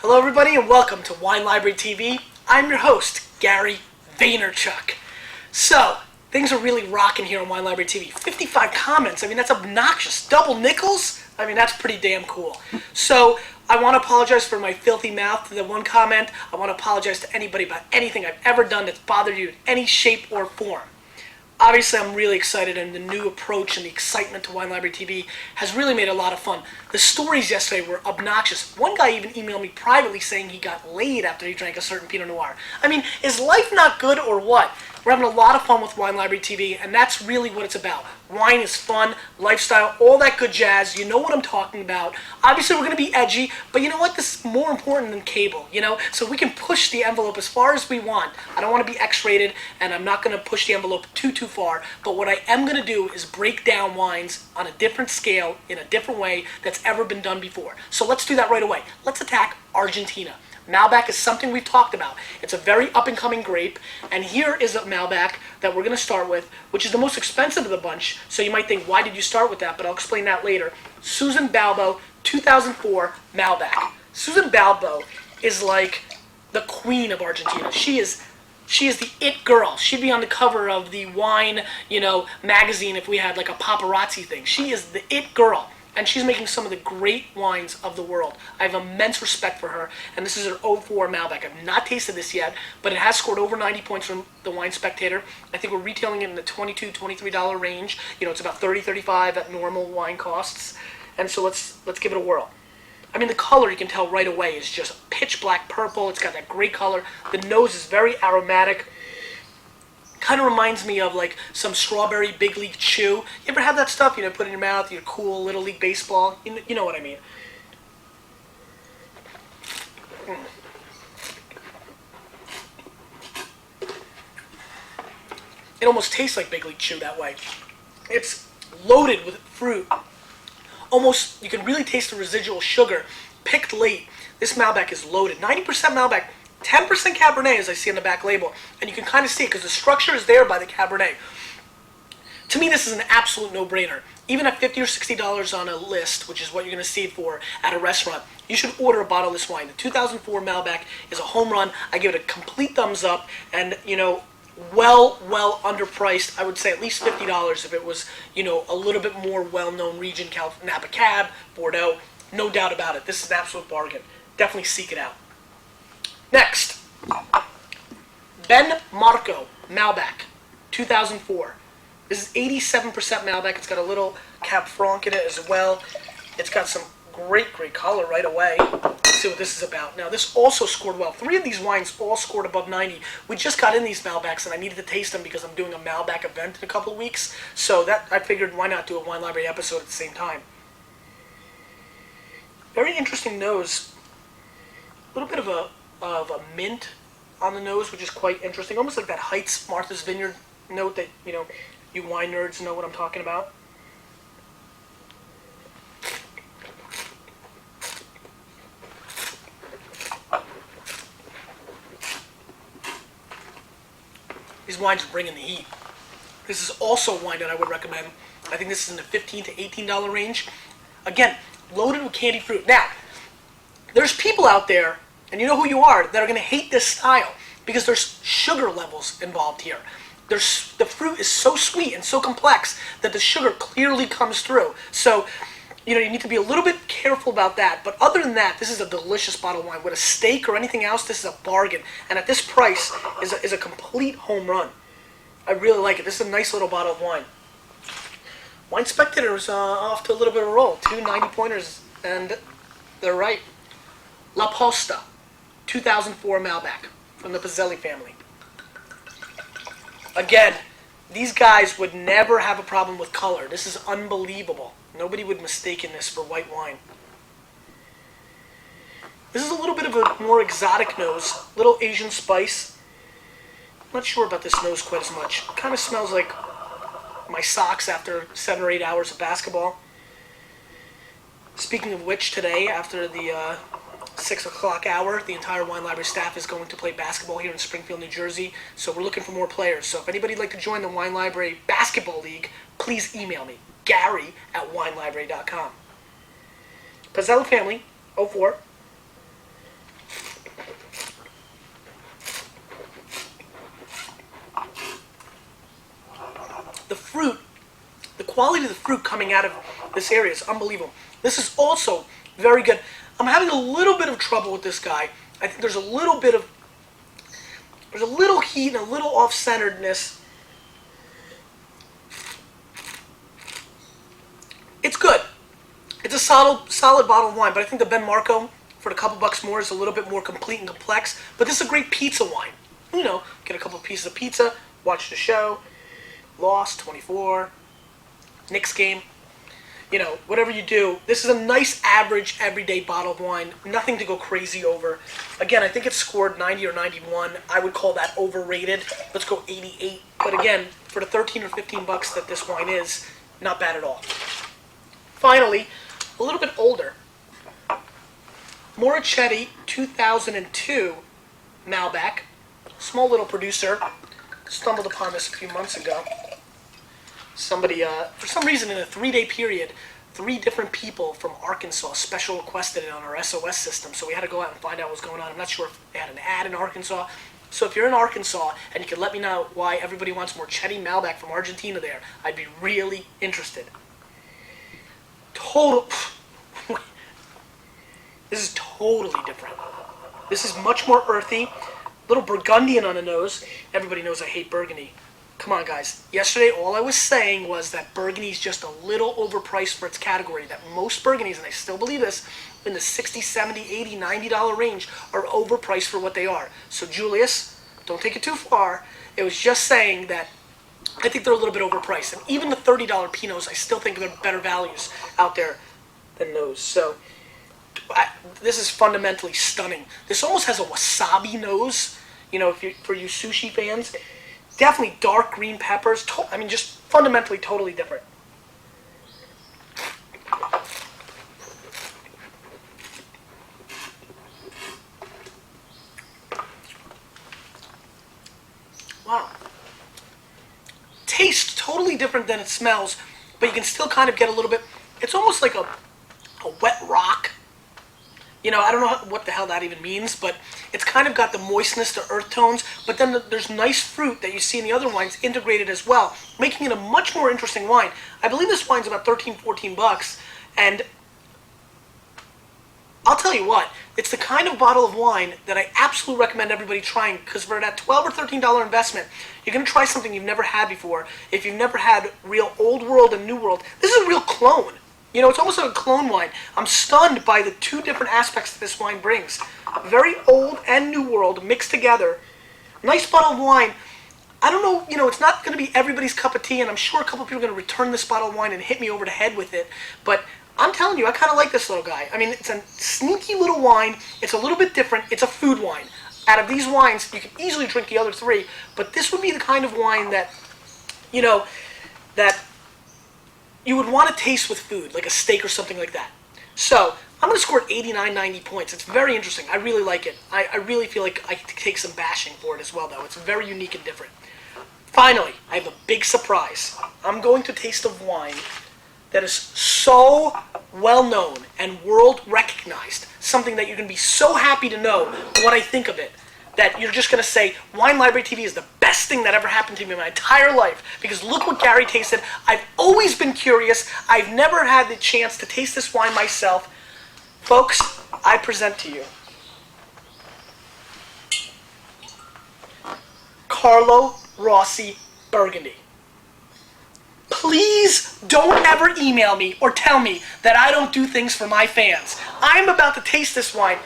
Hello everybody and welcome to Wine Library TV. I'm your host, Gary Vaynerchuk. So, things are really rocking here on Wine Library TV. 55 comments, I mean that's obnoxious. Double nickels? I mean that's pretty damn cool. So, I want to apologize for my filthy mouth to the one comment. I want to apologize to anybody about anything I've ever done that's bothered you in any shape or form. Obviously, I'm really excited, and the new approach and the excitement to Wine Library TV has really made it a lot of fun. The stories yesterday were obnoxious. One guy even emailed me privately saying he got laid after he drank a certain Pinot Noir. I mean, is life not good or what? We're having a lot of fun with Wine Library TV, and that's really what it's about. Wine is fun, lifestyle, all that good jazz. You know what I'm talking about. Obviously, we're going to be edgy, but you know what? This is more important than cable, you know? So we can push the envelope as far as we want. I don't want to be X-rated, and I'm not going to push the envelope too far. But what I am going to do is break down wines on a different scale, in a different way that's ever been done before. So let's do that right away. Let's attack Argentina. Malbec is something we've talked about. It's a very up-and-coming grape, and here is a Malbec that we're going to start with, which is the most expensive of the bunch, so you might think, why did you start with that? But I'll explain that later. Susan Balbo, 2004 Malbec. Susan Balbo is like the queen of Argentina. She is the it girl. She'd be on the cover of the wine, magazine if we had like a paparazzi thing. She is the it girl. And she's making some of the great wines of the world. I have immense respect for her, and this is her 04 Malbec. I've not tasted this yet, but it has scored over 90 points from the Wine Spectator. I think we're retailing it in the $22, $23 range. It's about $30, $35 at normal wine costs. And so let's give it a whirl. I mean, the color, you can tell right away, is just pitch black purple. It's got that great color. The nose is very aromatic. Kind of reminds me of like some strawberry big league chew. You ever have that stuff, put in your mouth, your cool Little League baseball? You know what I mean. It almost tastes like big league chew that way. It's loaded with fruit. Almost, you can really taste the residual sugar. Picked late. This Malbec is loaded. 90% Malbec. 10% Cabernet, as I see on the back label, and you can kind of see it because the structure is there by the Cabernet. To me, this is an absolute no-brainer. Even at $50 or $60 on a list, which is what you're going to see it for at a restaurant, you should order a bottle of this wine. The 2004 Malbec is a home run. I give it a complete thumbs up, and well underpriced. I would say at least $50 if it was a little bit more well-known region, Napa Cab, Bordeaux. No doubt about it. This is an absolute bargain. Definitely seek it out. Next, Ben Marco Malbec, 2004. This is 87% Malbec. It's got a little Cab Franc in it as well. It's got some great color right away. Let's see what this is about. Now, this also scored well. 3 of these wines all scored above 90. We just got in these Malbecs, and I needed to taste them because I'm doing a Malbec event in a couple of weeks. So that I figured, why not do a Wine Library episode at the same time? Very interesting nose. A little bit of a mint on the nose, which is quite interesting. Almost like that Heights Martha's Vineyard note that, you wine nerds know what I'm talking about. These wines are bringing the heat. This is also a wine that I would recommend. I think this is in the $15 to $18 range. Again, loaded with candied fruit. Now, there's people out there, and you know who you are, that are going to hate this style because there's sugar levels involved here. The fruit is so sweet and so complex that the sugar clearly comes through. So, you need to be a little bit careful about that. But other than that, this is a delicious bottle of wine. With a steak or anything else, this is a bargain. And at this price, is a complete home run. I really like it. This is a nice little bottle of wine. Wine Spectator's off to a little bit of a roll. 2 90-pointers, and they're right. La Posta, 2004 Malbec from the Preseli family. Again, these guys would never have a problem with color. This is unbelievable. Nobody would mistake this for white wine. This is a little bit of a more exotic nose, little Asian spice. I'm not sure about this nose quite as much. It kind of smells like my socks after 7 or 8 hours of basketball. Speaking of which, today, after the 6 o'clock hour, the entire Wine Library staff is going to play basketball here in Springfield, New Jersey. So we're looking for more players. So if anybody'd like to join the Wine Library Basketball League, please email me, Gary@winelibrary.com. Preseli Family, 04. fruit, the quality of the fruit coming out of this area is unbelievable. This is also very good. I'm having a little bit of trouble with this guy. I think there's a little heat and a little off-centeredness. It's good. It's a solid bottle of wine, but I think the Ben Marco, for a couple bucks more, is a little bit more complete and complex. But this is a great pizza wine. You know, get a couple pieces of pizza, watch the show, Lost, 24, Knicks game. You know, whatever you do, this is a nice average everyday bottle of wine. Nothing to go crazy over. Again, I think it scored 90 or 91. I would call that overrated. Let's go 88. But again, for the 13 or 15 bucks that this wine is, not bad at all. Finally, a little bit older. Maura Chedi, 2002 Malbec. Small little producer. Stumbled upon this a few months ago. Somebody, for some reason, in a 3-day period, 3 different people from Arkansas special requested it on our SOS system, so we had to go out and find out what was going on. I'm not sure if they had an ad in Arkansas. So if you're in Arkansas and you could let me know why everybody wants more Chedi Malbec from Argentina there, I'd be really interested. This is totally different. This is much more earthy, a little Burgundian on the nose. Everybody knows I hate Burgundy. Come on, guys. Yesterday, all I was saying was that Burgundy's just a little overpriced for its category. That most Burgundies, and I still believe this, in the $60, $70, $80, $90 range, are overpriced for what they are. So, Julius, don't take it too far. It was just saying that I think they're a little bit overpriced. And even the $30 Pinots, I still think there are better values out there than those. So, this is fundamentally stunning. This almost has a wasabi nose, you know, for you sushi fans. Definitely dark green peppers. I mean, just fundamentally totally different. Wow. Tastes totally different than it smells, but you can still kind of get a little bit. It's almost like a wet rock. You know, I don't know what the hell that even means, but it's kind of got the moistness, the earth tones, but then there's nice fruit that you see in the other wines integrated as well, making it a much more interesting wine. I believe this wine's about 13, 14 bucks, and I'll tell you what, it's the kind of bottle of wine that I absolutely recommend everybody trying, because for that $12 or $13 investment, you're going to try something you've never had before. If you've never had real Old World and New World, this is a real clone. You know, it's almost like a clone wine. I'm stunned by the 2 different aspects that this wine brings. Very old and New World mixed together. Nice bottle of wine. I don't know, you know, it's not going to be everybody's cup of tea, and I'm sure a couple of people are going to return this bottle of wine and hit me over the head with it. But I'm telling you, I kind of like this little guy. I mean, it's a sneaky little wine. It's a little bit different. It's a food wine. Out of these wines, you can easily drink the other 3, but this would be the kind of wine that, you know, that you would want to taste with food, like a steak or something like that. So, I'm going to score 89, 90 points. It's very interesting. I really like it. I really feel like I could take some bashing for it as well, though. It's very unique and different. Finally, I have a big surprise. I'm going to taste a wine that is so well-known and world-recognized, something that you're going to be so happy to know what I think of it, that you're just going to say, Wine Library TV is the best thing that ever happened to me in my entire life, because look what Gary tasted. I've always been curious. I've never had the chance to taste this wine myself. Folks, I present to you Carlo Rossi Burgundy. Please don't ever email me or tell me that I don't do things for my fans. I'm about to taste this wine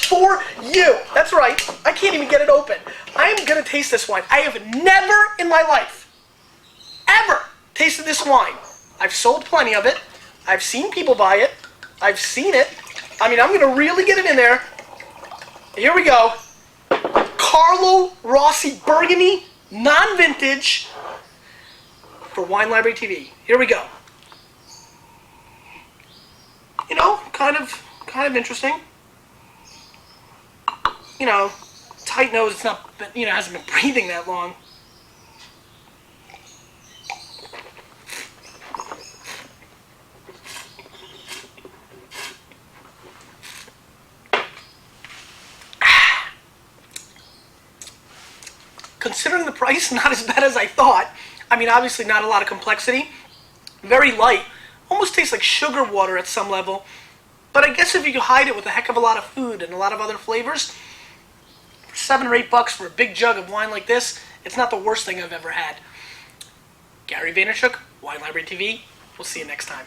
for you. That's right. I can't even get it open. I'm going to taste this wine. I have never in my life ever tasted this wine. I've sold plenty of it. I've seen people buy it. I've seen it. I mean, I'm going to really get it in there. Here we go. Carlo Rossi Burgundy, non-vintage, for Wine Library TV. Here we go. You know, kind of interesting. You know, tight nose. It's not, you know, hasn't been breathing that long. Considering the price, not as bad as I thought. I mean, obviously not a lot of complexity. Very light. Almost tastes like sugar water at some level. But I guess if you hide it with a heck of a lot of food and a lot of other flavors, for $7 or $8 for a big jug of wine like this, it's not the worst thing I've ever had. Gary Vaynerchuk, Wine Library TV. We'll see you next time.